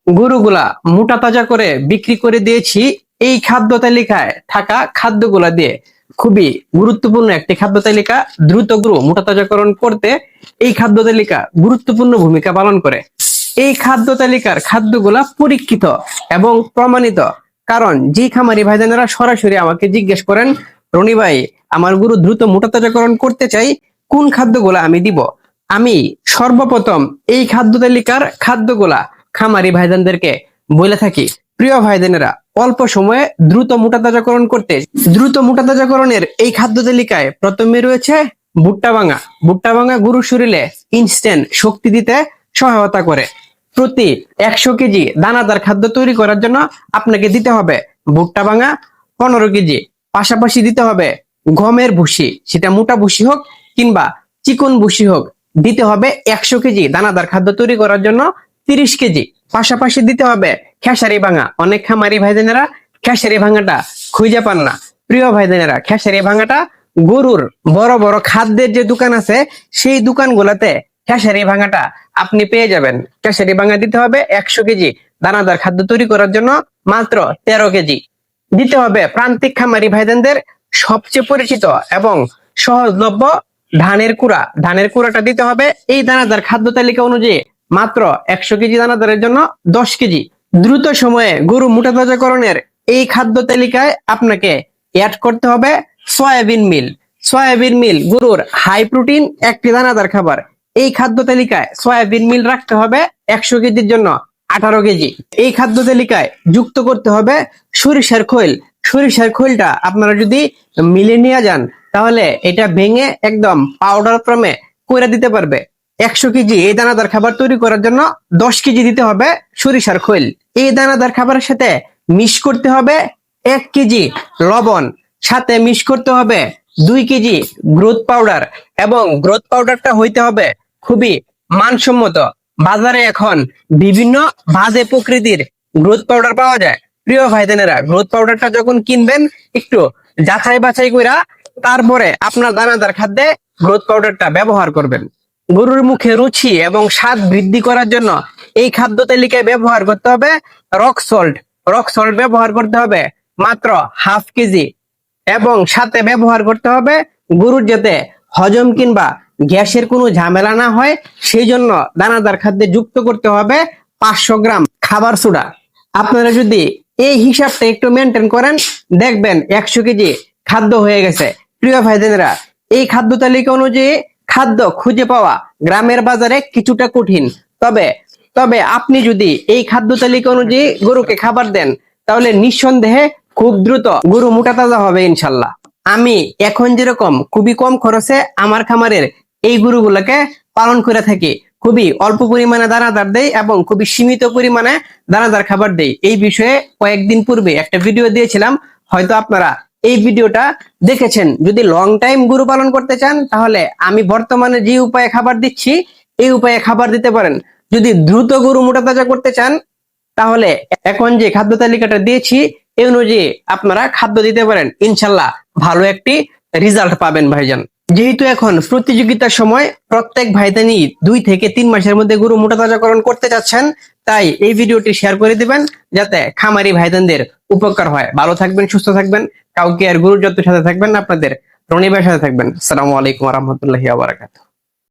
গরুগুলা মোটা তাজা করে বিক্রি করে দিয়েছি এই খাদ্য তালিকায় থাকা খাদ্যগুলা দিয়ে। খুবই গুরুত্বপূর্ণ একটি খাদ্য তালিকা। দ্রুত গরু মোটা তাজাকরণ করতে এই খাদ্য তালিকা গুরুত্বপূর্ণ ভূমিকা পালন করে। এই খাদ্য তালিকার খাদ্যগুলা পরীক্ষিত এবং প্রমাণিত। কারণ যে খামারি ভাইজানেরা সরাসরি আমাকে জিজ্ঞেস করেন, রনি ভাই আমার গরু দ্রুত মোটা তাজাকরণ করতে চাই, কোন খাদ্যগুলা আমি দিব? আমি সর্বপ্রথম এই খাদ্য তালিকার খাদ্যগুলা খামারি ভাইজানদেরকে বলে থাকি। প্রিয় ভাইজানেরা, অল্প সময়ে দ্রুত মোটা তাজাকরণ করতে দ্রুত মোটা তাজাকরণের এই খাদ্য তালিকায় প্রথমে রয়েছে ভুট্টা ভাঙা। ভুট্টা ভাঙা গরুর শরীরে ইনস্ট্যান্ট শক্তি দিতে সহায়তা করে। প্রতি 100 কেজি দানাদার খাদ্য তৈরি করার জন্য আপনাকে দিতে হবে ভুট্টা ভাঙা 15 কেজি। পাশাপাশি দিতে হবে গমের ভুসি, সেটা মোটা ভুসি হোক কিংবা চিকন ভুসি হোক, দিতে হবে 100 কেজি দানাদার খাদ্য তৈরি করার জন্য 30 কেজি। পাশাপাশি দিতে হবে খেসারি ভাঙা। অনেক খামারি ভাইজানেরা খেসারি ভাঙাটা খুঁজে পান না। প্রিয় ভাইজানেরা, খেসারি ভাঙাটা গরুর বড় বড় খাদ্যের যে দোকান আছে সেই দোকানগুলোতে খেসারি ভাঙাটা আপনি পেয়ে যাবেন। খেসারি ভাঙা দিতে হবে 100 কেজি দানাদার খাদ্য তৈরি করার জন্য মাত্র 13 কেজি। দিতে হবে প্রান্তিক খামারি ভাইজানদের সবচেয়ে পরিচিত এবং সহজলভ্য ধানের কুড়া। ধানের কুড়াটা দিতে হবে এই দানাদার খাদ্য তালিকা অনুযায়ী মাত্র 100 কেজি দানাদারের জন্য 10 কেজি। দ্রুত সময়ে গরু মোটা তাজাকরণের এই খাদ্য তালিকায় আপনাকে অ্যাড করতে হবে সয়াবিন মিল। সয়াবিন মিল গরুর হাই প্রোটিন একটি দানাদার খাবার। এই খাদ্য তালিকায় সয়াবিন মিল রাখতে হবে 100 কেজির জন্য 18 কেজি। এই খাদ্য তালিকায় যুক্ত করতে হবে সরিষার খৈল। সরিষার খৈলটা আপনারা যদি মিলে নিয়ে যান তাহলে এটা ভেঙে একদম পাউডার ফর্মে করে দিতে পারবে। 100 কেজি এই দানাদার খাবার তৈরি করার জন্য 10 কেজি দিতে হবে সরিষার খৈল। এই দানাদার খাবারের সাথে মিক্স করতে হবে 1 কেজি লবণ, সাথে মিক্স করতে হবে 2 কেজি গ্রোথ পাউডার, এবং গ্রোথ পাউডারটা হইতে হবে খুবই মানসম্মত। বাজারে এখন বিভিন্ন বাজে প্রকৃতির গ্রোথ পাউডার পাওয়া যায়। প্রিয় ভাইজানেরা, গ্রোথ পাউডারটা যখন কিনবেন একটু যাচাই বাছাই কইরা তারপরে আপনার দানাদার খাদ্যে গ্রোথ পাউডারটা ব্যবহার করবেন। গরুর মুখে রুচি এবং স্বাদ বৃদ্ধি করার জন্য এই খাদ্য তালিকায় ব্যবহার করতে হবে রক সল্ট। রক সল্ট ব্যবহার করতে হবে মাত্র হাফ কেজি, এবং সাথে ব্যবহার করতে হবে গরুর যাতে হজম কিংবা গ্যাসের কোনো ঝামেলা না হয় সেই জন্য দানাদার খাদ্যে যুক্ত করতে হবে 500 গ্রাম খাবার সোডা। আপনারা যদি এই হিসাবটা একটু মেনটেন করেন দেখবেন 100 কেজি খাদ্য হয়ে গেছে। প্রিয় ভাইদেরা, এই খাদ্য তালিকা অনুযায়ী খাদ্য খুঁজে পাওয়া গ্রামের বাজারে কিছুটা কঠিন। তবে আপনি যদি এই খাদ্য তালিকা অনুযায়ী গরুকে খাবার দেন তাহলে নিঃসন্দেহে খুব দ্রুত গরু মোটা তাজা হবে ইনশাল্লাহ। আমি এখন যেরকম খুবই কম খরচে আমার খামারের এই গরুগুলোকে পালন করে থাকি, খুবই অল্প পরিমাণে দানাদার দেই এবং খুবই সীমিত পরিমাণে দানাদার খাবার দেই। এই বিষয়ে কয়েকদিন পূর্বে একটা ভিডিও দিয়েছিলাম, হয়তো আপনারা এই ভিডিওটা দেখেছেন। যদি লং টাইম গরু পালন করতে চান তাহলে আমি বর্তমানে যে উপায়ে খাবার দিচ্ছি এই উপায়ে খাবার দিতে পারেন। যদি দ্রুত গরু মোটা তাজা করতে চান তাহলে এখন যে খাদ্য তালিকাটা দিয়েছি এই অনুযায়ী আপনারা খাদ্য দিতে পারেন, ইনশাল্লাহ ভালো একটি রেজাল্ট পাবেন ভাইজান। যেহেতু এখন প্রতিযোগিতার সময় প্রত্যেক ভাইজানই 2 থেকে 3 মাসের মধ্যে গরু মোটা তাজাকরণ করতে চাচ্ছেন, তাই এই ভিডিওটি শেয়ার করে দিবেন যাতে খামারি ভাইজানদের উপকার হয়। ভালো থাকবেন, সুস্থ থাকবেন, কাউকে আর গরুর যত্নের সাথে থাকবেন, আপনাদের রনি ভাইয়ের সাথে থাকবেন। আসসালামু আলাইকুম ওয়া রাহমাতুল্লাহি ওয়া বারাকাতুহু।